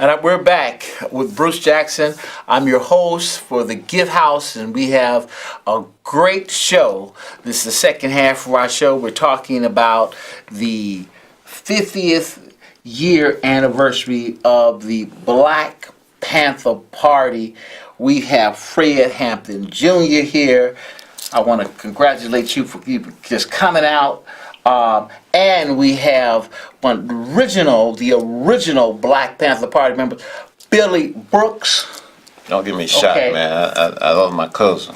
And we're back with Bruce Jackson. I'm your host for the Gift House, and we have a great show. This is the second half of our show. We're talking about the 50th year anniversary of the Black Panther Party. We have Fred Hampton Jr. here. I want to congratulate you for just coming out. And we have the original Black Panther Party member, Billy Brooks. Don't get me shot, man. I love my cousin.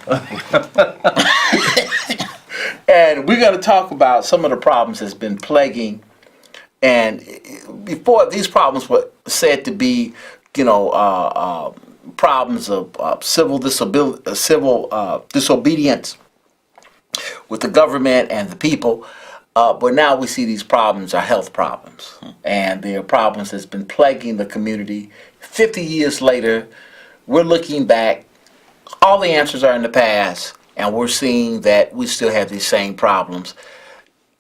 And we're going to talk about some of the problems that's been plaguing. And before, these problems were said to be, problems of civil disobedience with the government and the people. But now we see these problems are health problems, and they are problems that's been plaguing the community. 50 years later, we're looking back. All the answers are in the past, and we're seeing that we still have these same problems.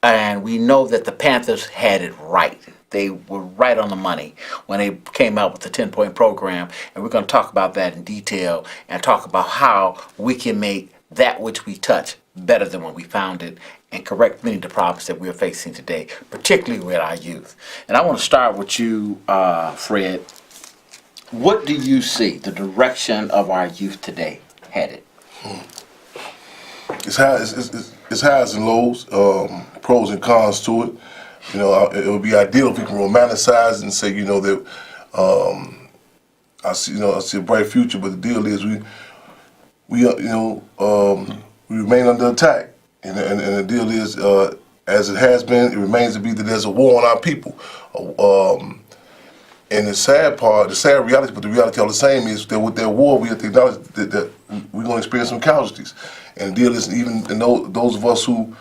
And we know that the Panthers had it right. They were right on the money when they came out with the 10-point program. And we're going to talk about that in detail and talk about how we can make that which we touch better than when we found it, and correct many of the problems that we're facing today, particularly with our youth. And I want to start with you, Fred. What do you see the direction of our youth today headed? It's highs and lows, pros and cons to it. It would be ideal if we can romanticize it and say, that I see a bright future. But the deal is we remain under attack. And the deal is, as it has been, it remains to be that there's a war on our people. And the sad reality, but the reality all the same, is that with that war, we have to acknowledge that we're going to experience some casualties. And the deal is, even those of us who,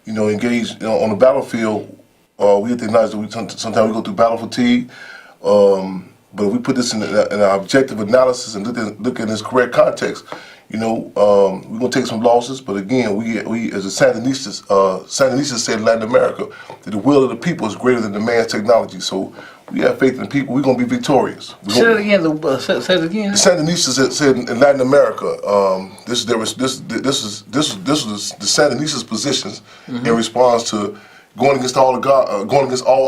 engage on the battlefield, we have to acknowledge that sometimes we go through battle fatigue. But if we put this in an objective analysis and look at this correct context, we're going to take some losses, but again, we as the Sandinistas said in Latin America, that the will of the people is greater than the man's technology. So we have faith in the people. We're going to be victorious. Say it again. Say it again. The Sandinistas said in Latin America, this was the Sandinistas' positions in response to going against all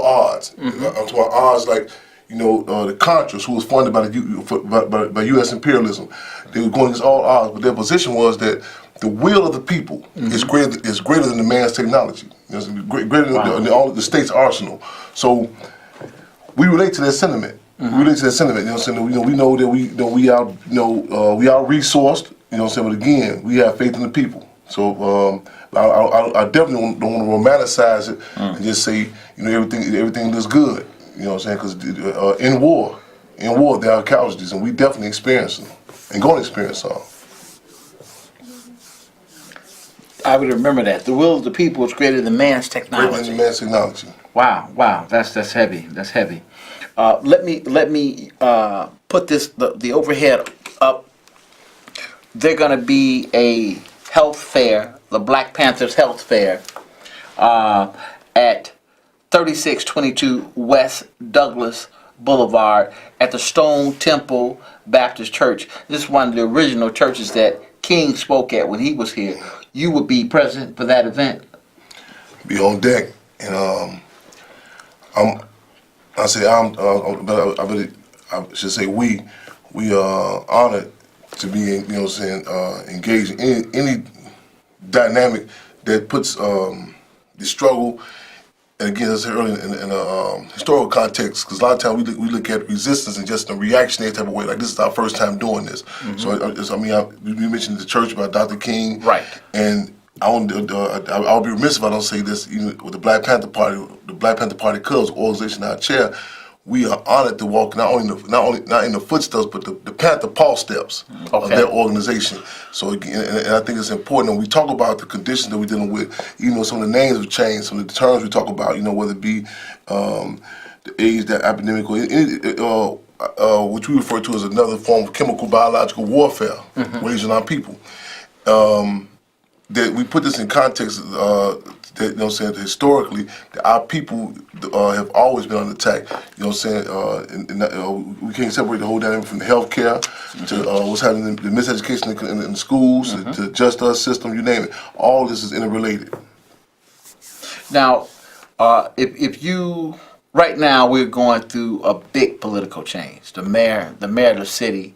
odds. I'm talking about odds like, the Contras, who was funded by U.S. imperialism. They were going against all odds, but their position was that the will of the people is greater than the man's technology. It's greater than all the state's arsenal. So we relate to that sentiment. We relate to that sentiment. We know that we are resourced. But again, we have faith in the people. So I definitely don't want to romanticize it and just say everything looks good. Because in war there are casualties, and we definitely experience them and going to experience some. I would remember that. The will of the people is greater than man's technology. Greater than man's technology. Wow. That's heavy. That's heavy. Let me put the overhead up. They're going to be a health fair, the Black Panthers Health Fair, at 3622 West Douglas Boulevard at the Stone Temple Baptist Church. This is one of the original churches that King spoke at when he was here. You would be present for that event. Be on deck, and I should say we are honored to be engaged in any dynamic that puts the struggle. And again, as I said earlier, in a historical context, because a lot of times we look at resistance in just a reactionary type of way, like this is our first time doing this. So, you mentioned the church about Dr. King. Right. And I'll be remiss if I don't say this, with the Black Panther Party Cubs organization I chair, we are honored to walk not in the footsteps, but the Panther Paw steps of their organization. So again, and I think it's important when we talk about the conditions that we're dealing with, even though some of the names have changed, some of the terms we talk about, whether it be the AIDS, that epidemic, or which we refer to as another form of chemical biological warfare waged on our people. That we put this in context that, you know what I'm saying, historically, that our people have always been under attack. You know what I'm saying? We can't separate the whole dynamic from the health care to what's happening in the miseducation in the schools, to just us system, you name it. All this is interrelated. Now, if you right now we're going through a big political change. The mayor of the city,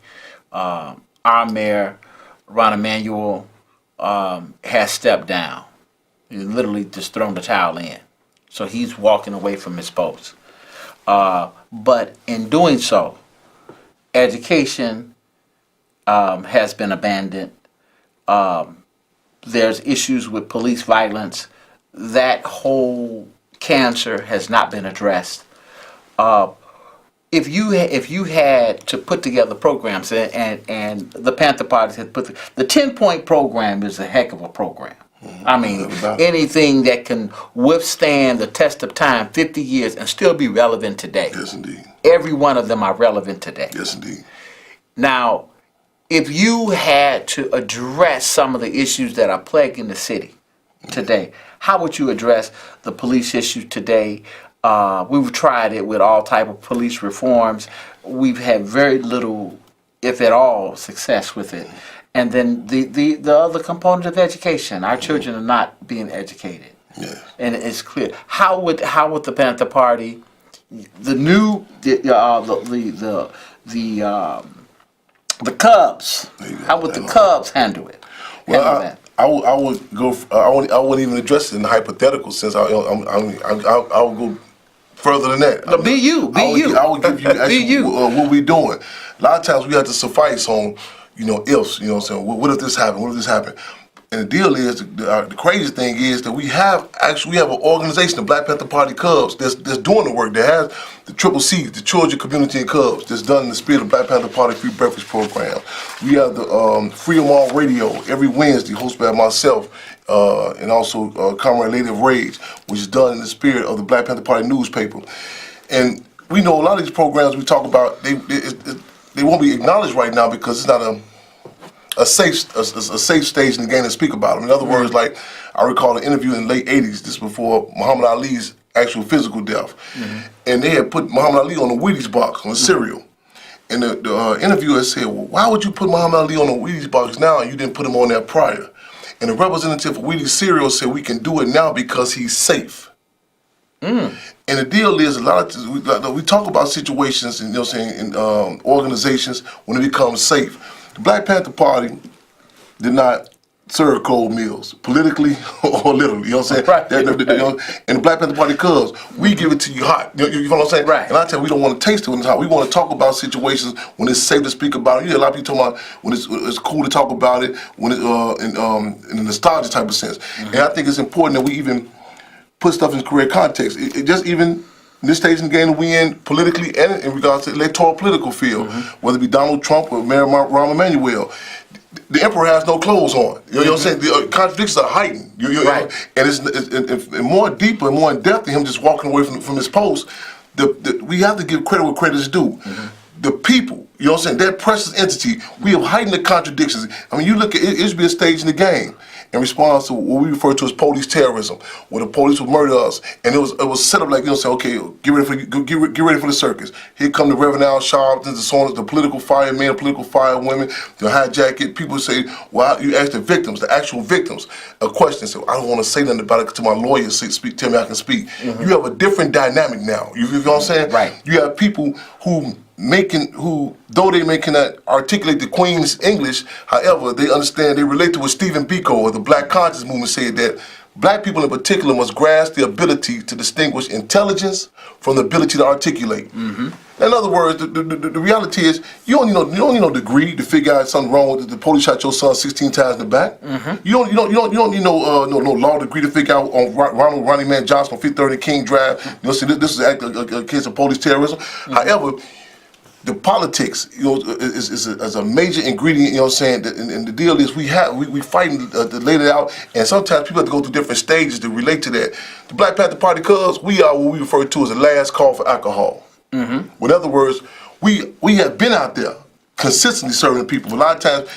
our mayor, Ron Emanuel, has stepped down. He's literally just thrown the towel in. So he's walking away from his post. But in doing so, education has been abandoned. There's issues with police violence. That whole cancer has not been addressed. If you had to put together programs, and the Panther Party had put the 10-point program is a heck of a program. I mean, anything that can withstand the test of time 50 years and still be relevant today. Yes, indeed. Every one of them are relevant today. Yes, indeed. Now, if you had to address some of the issues that are plaguing the city today, how would you address the police issue today? We've tried it with all type of police reforms. We've had very little, if at all, success with it. And then the other component of education, our children are not being educated. Yeah. And it's clear. How would the Panther Party, the Cubs, how would the Cubs handle it? Well, I would go. I wouldn't even address it in the hypothetical sense. I would go further than that. No, be you. I would give you actually what we doing. A lot of times we have to suffice on, ifs. You know what I'm saying? What if this happened? What if this happened? And the deal is, the crazy thing is that we have an organization, the Black Panther Party Cubs, that's doing the work. That has the Triple C, the Children, Community, and Cubs, that's done in the spirit of Black Panther Party Free Breakfast Program. We have the Freedom All Radio every Wednesday, hosted by myself, and also Comrade Lady of Rage, which is done in the spirit of the Black Panther Party newspaper. And we know a lot of these programs we talk about, they won't be acknowledged right now because it's not a safe stage in the game to speak about them. In other words, like I recall an interview in the late '80s, this before Muhammad Ali's actual physical death, and they had put Muhammad Ali on a Wheaties box on cereal. And the interviewer said, "Well, why would you put Muhammad Ali on a Wheaties box now and you didn't put him on there prior?" And the representative for Wheaties cereal said, "We can do it now because he's safe." And the deal is, a lot of times we talk about situations, in organizations when it becomes safe. The Black Panther Party did not serve cold meals, politically or literally. You know what I'm saying? Right. And the Black Panther Party Cubs, we give it to you hot. You know what I'm saying? Right. And I tell you, we don't want to taste it when it's hot. We want to talk about situations when it's safe to speak about it. You hear a lot of people talking about when it's cool to talk about it, when it's in a nostalgia type of sense. And I think it's important that we even put stuff in correct context. It just even in this stage in the game that we in, politically and in regards to the electoral political field, whether it be Donald Trump or Mayor Rahm Emanuel, the emperor has no clothes on. You know what I'm saying? The contradictions are heightened. Right. And it's more deeper and more in depth than him just walking away from his post. We have to give credit where credit is due. The people, you know what I'm saying, that precious entity, we have heightened the contradictions. I mean, you look at it, should be a stage in the game in response to what we refer to as police terrorism, where the police would murder us, and it was set up like, say, okay, get ready for the circus. Here come the Reverend Al Sharptons, and so on, the political firemen, political firewomen, the hijack it. People say, well, you ask the victims, the actual victims, a question. So I don't want to say nothing about it to my lawyers. Tell me I can speak. You have a different dynamic now. You know what I'm saying? Right. You have people who though they may cannot articulate the Queen's English, however, they understand, they relate to what Stephen Biko of the Black Conscious Movement said, that Black people in particular must grasp the ability to distinguish intelligence from the ability to articulate. In other words, the reality is, you don't need no degree to figure out something wrong with the police shot your son 16 times in the back. You don't need no law degree to figure out on Ronnie Man Johnson on 530 King Drive. This is a case of police terrorism. However, the politics, is a major ingredient. You know what I'm saying? And the deal is, we fighting to lay it out, and sometimes people have to go through different stages to relate to that. The Black Panther Party Cubs, we are what we refer to as the last call for alcohol. In other words, we have been out there consistently serving people. A lot of times,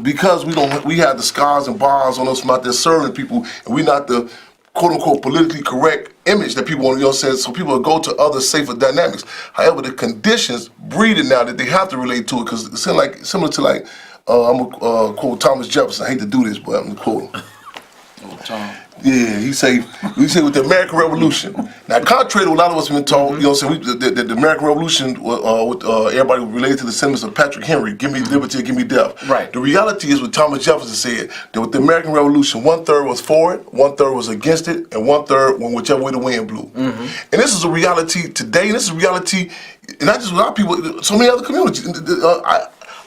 because we have the scars and bars on us from out there serving people, and we're not the quote-unquote politically correct image that people want, you know what I'm saying, so people will go to other safer dynamics. However, the conditions breed it now that they have to relate to it, because it seems like, similar to like, I'm going to quote Thomas Jefferson. I hate to do this, but I'm going to quote him. Yeah, he say with the American Revolution. Now, contrary to what a lot of us have been told, you know what I'm saying, the American Revolution, everybody related to the sentiments of Patrick Henry, give me liberty or give me death. Right. The reality is what Thomas Jefferson said, that with the American Revolution, 1/3 was for it, 1/3 was against it, and 1/3 went whichever way the wind blew. And this is a reality today, and this is a reality, and not just with our people, so many other communities.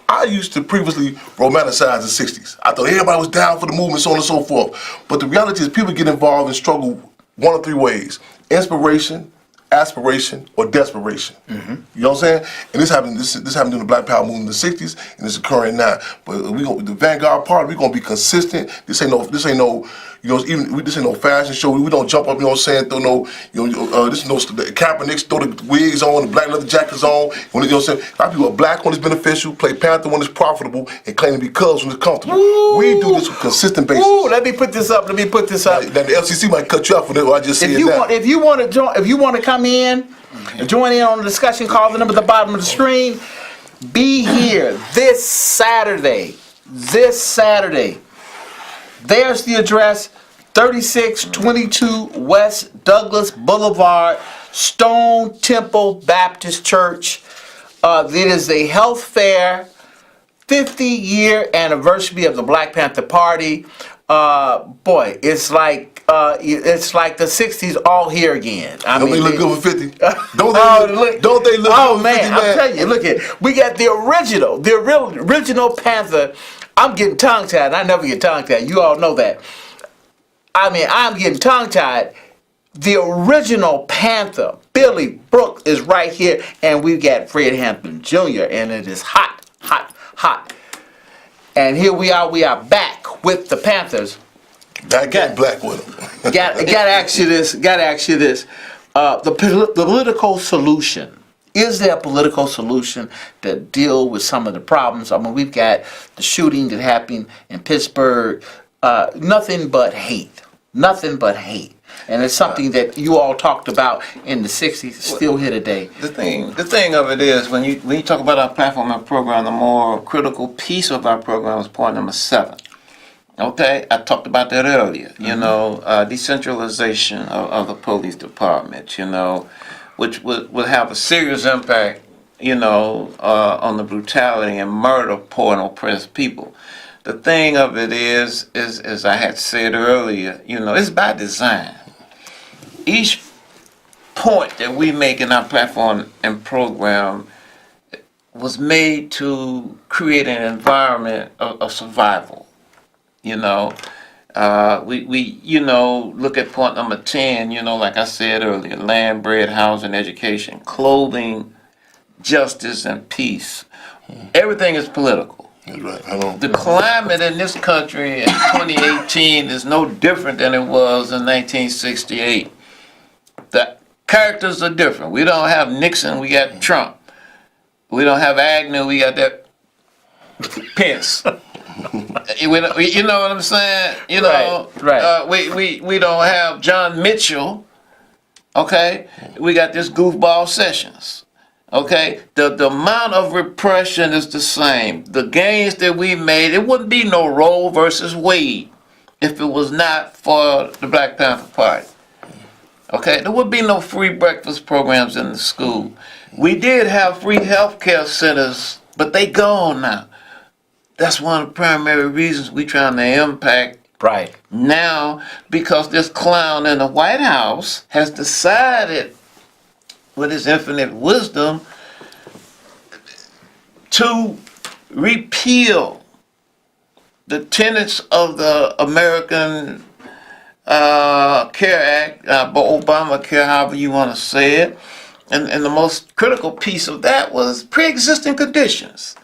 I used to previously romanticize the 60s. I thought everybody was down for the movement, so on and so forth. But the reality is people get involved and struggle one of three ways: inspiration, aspiration, or desperation. You know what I'm saying? And this happened during the Black Power movement in the 60s, and it's occurring now. But the Vanguard Party, we're gonna be consistent. This ain't no you know, this ain't no fashion show. We don't jump up, you know what I'm saying, throw no, this is no Kaepernick, throw the wigs on, the black leather jackets on. When, you know what I'm saying, a lot of people are black when it's beneficial, play Panther when it's profitable, and claim to be Cubs when it's comfortable. Ooh. We do this with consistent basis. Ooh, let me put this up. Now, the FCC might cut you out for that. I just said that. If you want to come in and join in on the discussion, call the number at the bottom of the screen. Be here this Saturday. There's the address, 3622 West Douglas Boulevard, Stone Temple Baptist Church. It is a health fair, 50-year anniversary of the Black Panther Party. Boy, it's like the 60s all here again. Don't they look good for 50? Don't they look oh, good for 50, man? I'm telling you, look at, we got the original Panther. I'm getting tongue-tied. I never get tongue-tied. You all know that. I mean, I'm getting tongue-tied. The original Panther, Billy Brooks, is right here, and we've got Fred Hampton Jr., and it is hot, hot, hot. And here we are back with the Panthers. Back and black with them. Got to ask you this. The political solution. Is there a political solution that deal with some of the problems? I mean, we've got the shooting that happened in Pittsburgh. Nothing but hate. And it's something that you all talked about in the 60s, still here today. The thing of it is, when you talk about our platform and program, the more critical piece of our program is point number 7. Okay, I talked about that earlier. You know, decentralization of the police department. You know, which would have a serious impact, you know, on the brutality and murder of poor and oppressed people. The thing of it is, as I had said earlier, you know, it's by design. Each point that we make in our platform and program was made to create an environment of survival. You know, we you know, look at point number 10, you know, like I said earlier, land, bread, housing, education, clothing, justice, and peace. Everything is political. Right. The climate in this country in 2018 is no different than it was in 1968. The characters are different. We don't have Nixon, we got Trump. We don't have Agnew, we got that Pence. You know what I'm saying? You know, right. We don't have John Mitchell. Okay, we got this goofball Sessions. Okay, the amount of repression is the same. The gains that we made, it wouldn't be no Roe versus Wade if it was not for the Black Panther Party. Okay, there would be no free breakfast programs in the school. We did have free healthcare centers, but they gone now. That's one of the primary reasons we're trying to impact Right. now, because this clown in the White House has decided, with his infinite wisdom, to repeal the tenets of the American Care Act, Obamacare, however you want to say it. And the most critical piece of that was pre-existing conditions.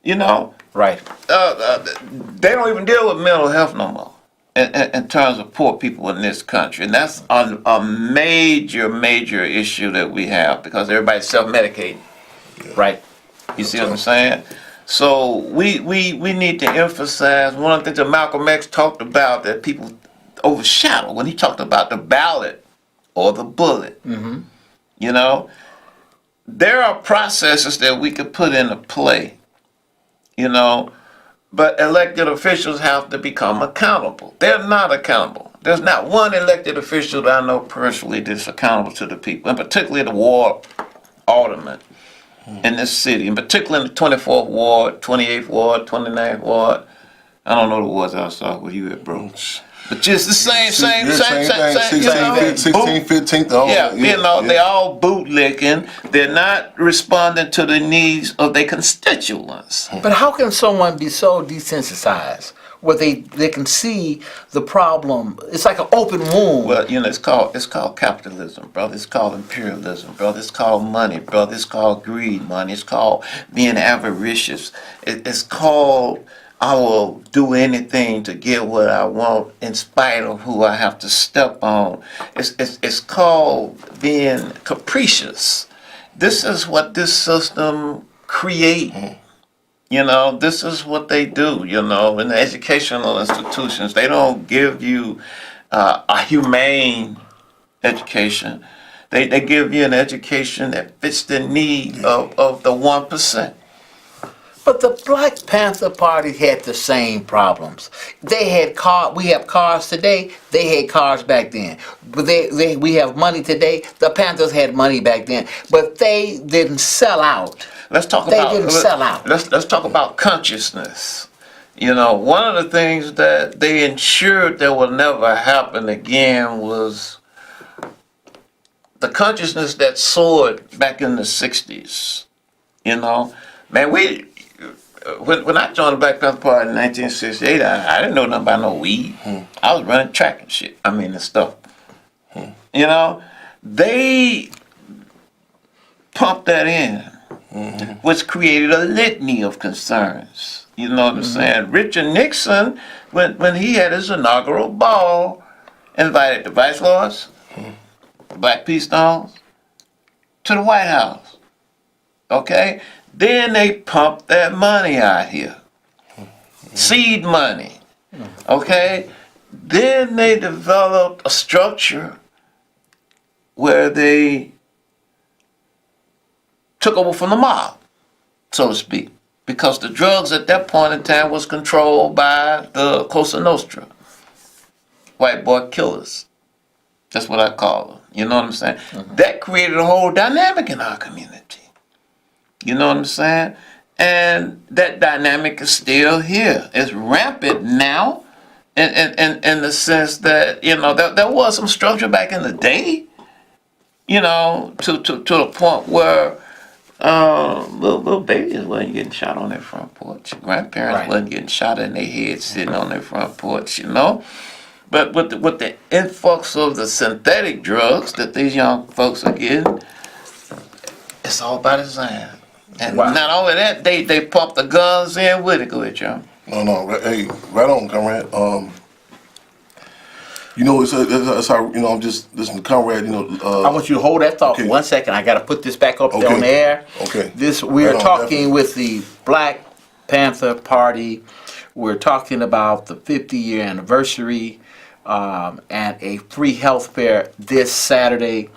You know? Right. They don't even deal with mental health no more in terms of poor people in this country. And that's a major issue that we have, because everybody's self-medicating. Right. You see what I'm saying? So we need to emphasize one of the things that Malcolm X talked about, that people overshadowed when he talked about the ballot or the bullet. Mm-hmm. You know, there are processes that we could put into play, you know, but elected officials have to become accountable. They're not accountable. There's not one elected official that I know personally that's accountable to the people, and particularly the ward aldermen in this city, and particularly in the 24th Ward, 28th Ward, 29th Ward. I don't know the wards outside where you at, bro. But just the same, thing. you 16th, 15th, all yeah, that. you know, they all bootlicking. They're not responding to the needs of their constituents. But how can someone be so desensitized where they can see the problem? It's like an open wound. Well, you know, it's called capitalism, brother. It's called imperialism, brother. It's called money, brother. It's called greed, money. It's called being avaricious. It's called I will do anything to get what I want in spite of who I have to step on. It's called being capricious. This is what this system creates. You know, this is what they do, you know, in the educational institutions. They don't give you a humane education. They give you an education that fits the need of the 1%. But the Black Panther Party had the same problems. They had we have cars today, they had cars back then. But we have money today, the Panthers had money back then. But they didn't sell out. Let's talk about consciousness. You know, one of the things that they ensured that will never happen again was the consciousness that soared back in the 60s. You know, man, when I joined the Black Panther Party in 1968, I didn't know nothing about no weed. I was running track and shit. And stuff. You know, they pumped that in, which created a litany of concerns. You know what I'm saying? Richard Nixon, when he had his inaugural ball, invited the Vice Lords, the Black Peace Stones, to the White House. Okay? Then they pumped that money out here. Seed money. Okay? Then they developed a structure where they took over from the mob, so to speak. Because the drugs at that point in time was controlled by the Cosa Nostra. White boy killers. That's what I call them. You know what I'm saying? That created a whole dynamic in our community. You know what I'm saying? And that dynamic is still here. It's rampant now in the sense that, you know, there was some structure back in the day, you know, to the point where little babies wasn't getting shot on their front porch. Grandparents wasn't getting shot in their head sitting on their front porch, you know. But with the influx of the synthetic drugs that these young folks are getting, it's all by design. And not only that, they pump the guns in with it. Go ahead, John. No, hey, right on, comrade. You know, it's how, you know, I'm just listening to comrade, you know. I want you to hold that thought for 1 second. I got to put this back up there on the air. Okay. We are talking with the Black Panther Party. We're talking about the 50-year anniversary and a free health fair this Saturday,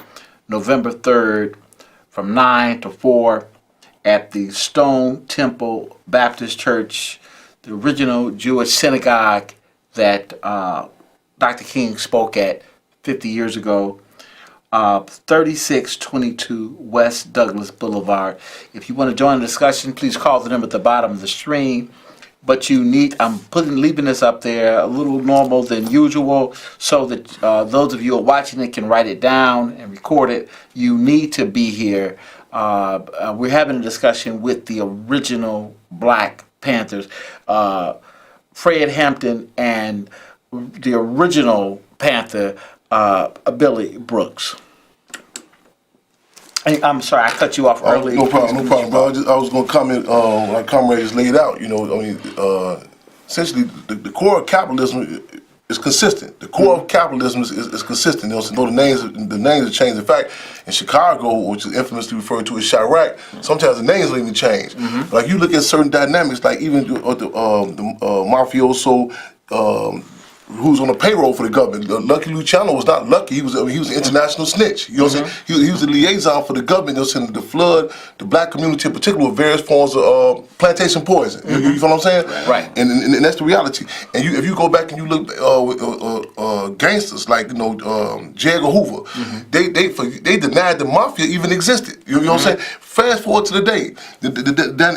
November 3rd, from 9 to 4. At the Stone Temple Baptist Church, the original Jewish synagogue that Dr. King spoke at 50 years ago, 3622 West Douglas Boulevard. If you want to join the discussion, please call the number at the bottom of the stream. But I'm leaving this up there a little normal than usual so that those of you who are watching it can write it down and record it. You need to be here. We're having a discussion with the original Black Panthers, Fred Hampton, and the original Panther, Billy Brooks. I'm sorry, I cut you off earlier. No problem, bro. I was going to comment like comrade just laid out. You know, essentially the core of capitalism is consistent. The core of capitalism is consistent. You know, the names have changed. In fact, in Chicago, which is infamously referred to as Chirac, sometimes the names don't even change. Like you look at certain dynamics, like even the mafioso who's on the payroll for the government. Lucky Luciano was not lucky. He was an international snitch. You know what I'm saying? He was a liaison for the government. You know what I'm saying? To flood the black community in particular with various forms of plantation poison. You know what I'm saying? Right. And that's the reality. And if you go back and you look gangsters like J. Edgar Hoover, they denied the mafia even existed. You know what I'm saying? Fast forward to the day, and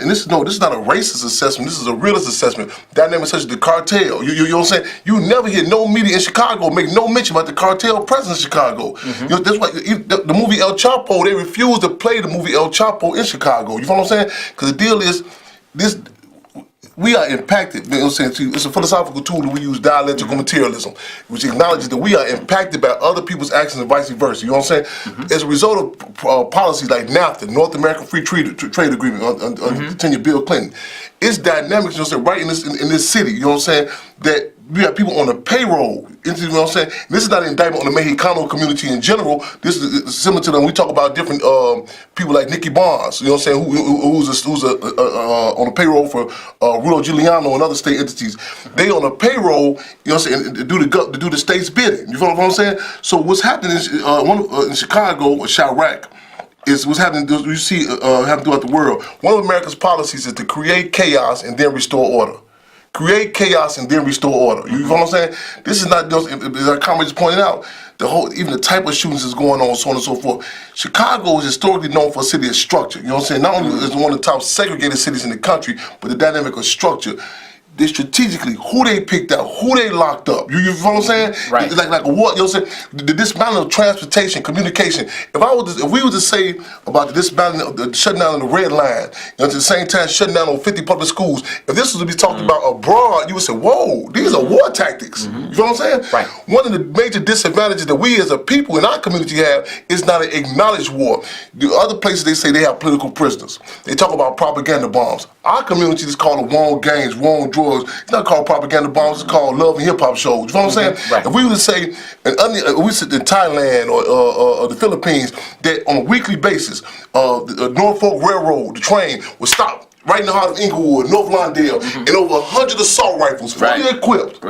this is not a racist assessment. This is a realist assessment. Dynamics such as the cartel. You know what I'm saying? You never hear no media in Chicago make no mention about the cartel presence in Chicago. You know, that's why the movie El Chapo, they refused to play the movie El Chapo in Chicago. You know what I'm saying? Because the deal is this. We are impacted. You know what I'm saying? It's a philosophical tool that we use, dialectical materialism, which acknowledges that we are impacted by other people's actions and vice versa. You know what I'm saying? As a result of policies like NAFTA, North American Free Trade Agreement, under the tenure of Bill Clinton, it's dynamics. You know what I'm saying? Right in this city. You know what I'm saying? That we have people on the payroll. You know what I'm saying? This is not an indictment on the Mexicano community in general. This is similar to them. We talk about different people like Nicky Barnes. You know what I'm saying? Who's on the payroll for Rudy Giuliano and other state entities. They on the payroll. You know what I'm saying? To do the state's bidding. You know what I'm saying? So what's happening is in Chicago or Chirac is what's happening. You see happening throughout the world. One of America's policies is to create chaos and then restore order. Create chaos and then restore order. You know what I'm saying? This is not just, as our comrades pointed out, even the type of shootings that's going on, so on and so forth. Chicago is historically known for a city of structure. You know what I'm saying? Not only is it one of the top segregated cities in the country, but the dynamic of structure. They strategically, who they picked out, who they locked up. You know what I'm saying? Right. It's like a what? You know what I'm saying? The dismantling of transportation, communication. If we were to say about the dismantling of the shutting down of the red line, at the same time shutting down on 50 public schools, if this was to be talked about abroad, you would say, whoa, these are war tactics. You know what I'm saying? Right. One of the major disadvantages that we as a people in our community have is not an acknowledged war. The other places they say they have political prisoners. They talk about propaganda bombs. Our community is called the war on gangs, war on drugs. It's not called propaganda bombs. It's called love and hip hop shows. You know what I'm saying? Right. If we were to say, we sit in Thailand or the Philippines, that on a weekly basis, the Norfolk Railroad, the train, would stop right in the heart of Inglewood, North Lawndale, and over 100 assault rifles, fully equipped,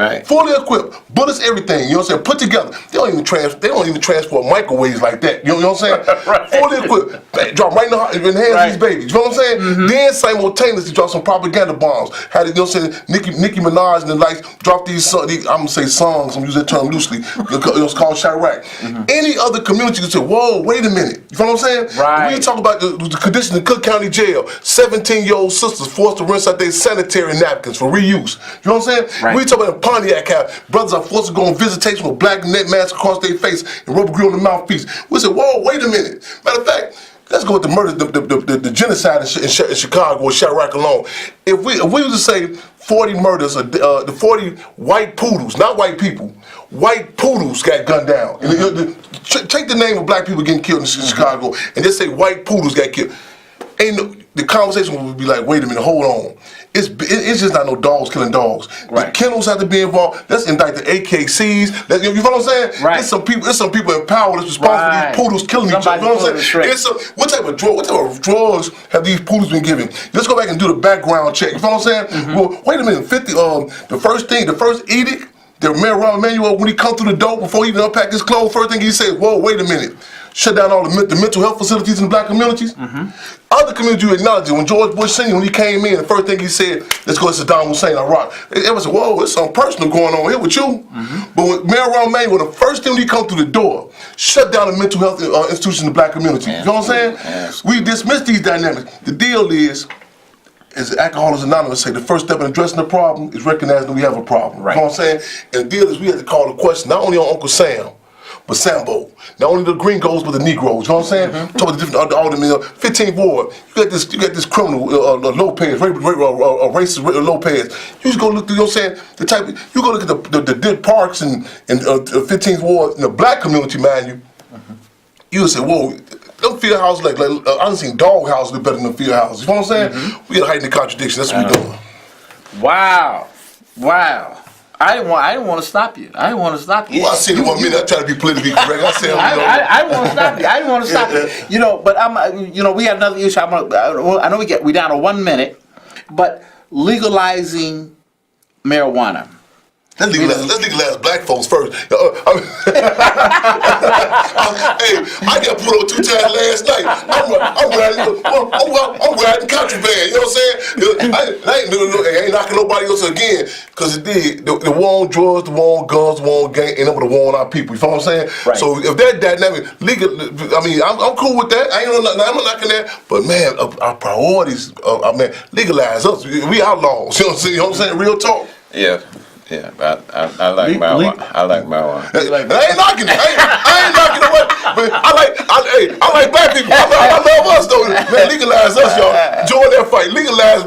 bullets, everything. You know what I'm saying? Put together. They don't even transport microwaves like that. You know what I'm saying? Fully equipped, drop right in the hands of these babies. You know what I'm saying? Then simultaneously drop some propaganda bombs. Had you know what I'm saying? Nicki Minaj and the likes drop these I'm gonna say songs. I'm using that term loosely. It's called Chirac. Any other community could say, whoa, wait a minute. You know what I'm saying? Right. We talk about the condition in Cook County Jail. 17-year-old sisters forced to rinse out their sanitary napkins for reuse. You know what I'm saying? Right. We talk about Pontiac how brothers are forced to go on visitation with black net masks across their face and rubber grill on the mouthpiece. We said, whoa, wait a minute. Matter of fact, let's go with the murder, the genocide in Chicago or Chirac alone. If we were to say 40 murders, the 40 white poodles, not white people, white poodles got gunned down. Take the name of black people getting killed in Chicago and just say white poodles got killed. The conversation would be like, wait a minute, hold on. It's just not no dogs killing dogs. Right. The kennels have to be involved. Let's indict the AKCs. You know what I'm saying? Right. There's some people in power that's responsible for these poodles killing each other. You know what I'm saying? What type of drugs have these poodles been given? Let's go back and do the background check. You know what I'm saying? Well, wait a minute. The first edict, the Mayor Rahm Emanuel, when he come through the door before he even unpack his clothes, first thing he said, whoa, wait a minute. Shut down all the mental health facilities in the black communities. Other communities you acknowledge it. When George Bush Sr., when he came in, the first thing he said, let's go to Saddam Hussein, Iraq. Everyone said, whoa, there's something personal going on here with you. But when Mayor Rahm Emanuel, the first thing when he come through the door, shut down the mental health institutions in the black community. You know what I'm saying? We dismiss these dynamics. The deal is, as Alcoholics Anonymous say, the first step in addressing the problem is recognizing that we have a problem. Right. You know what I'm saying? And the deal is we have to call the question not only on Uncle Sam, but Sambo. Not only the Gringos, but the Negroes. You know what I'm saying? Talk about the different aldermen. 15th Ward. You got this criminal Lopez, racist Lopez. You just go look through. You know what I'm saying? You go look at the dead parks in 15th Ward in the black community, mind you. You would say, whoa. Them field houses, I done seen dog houses look better than the field houses. You know what I'm saying? We gotta heighten the contradiction. That's what we're doing. Wow. I didn't want to stop you. Well, I said in 1 minute. I try to be politically correct. I said, I didn't want to stop you. I didn't want to stop you. You know, but we got another issue. I know we down to 1 minute, but legalizing marijuana. Let's legalize black folks first. Hey, I got put on 2 times last night. I'm riding contraband. You know what I'm saying? I ain't knocking nobody else again, because it did. The war on drugs, the war on guns, the war on gang, and the war on our people. You feel what I'm saying? Right. So if that dynamic legal, I mean, I'm cool with that. I ain't I'm not knocking that. But man, our priorities, legalize us. We outlaws. You know what I'm saying? Real talk. Yeah. Yeah, I like marijuana. I like marijuana. I ain't knocking it. I ain't knocking it. But I like black people. I love us though. Man, legalize us, y'all. Join that fight. Legalize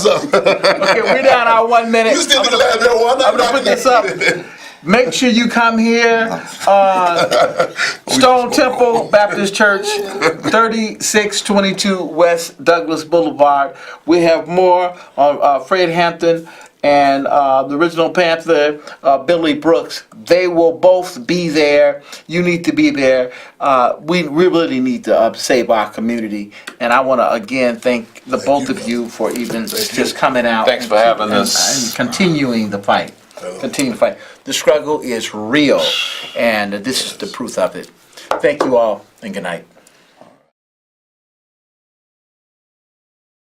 us. Okay, we're down our 1 minute. You still legalize marijuana. I'm gonna put this up. Make sure you come here. Stone Temple Baptist Church, 3622 West Douglas Boulevard. We have more on Fred Hampton and the original Panther, Billy Brooks. They will both be there. You need to be there. We really need to save our community. And I want to again thank the both of you for even just coming out. Thanks for having us. And continuing the fight. Continue to fight. The struggle is real, and this is the proof of it. Thank you all, and good night.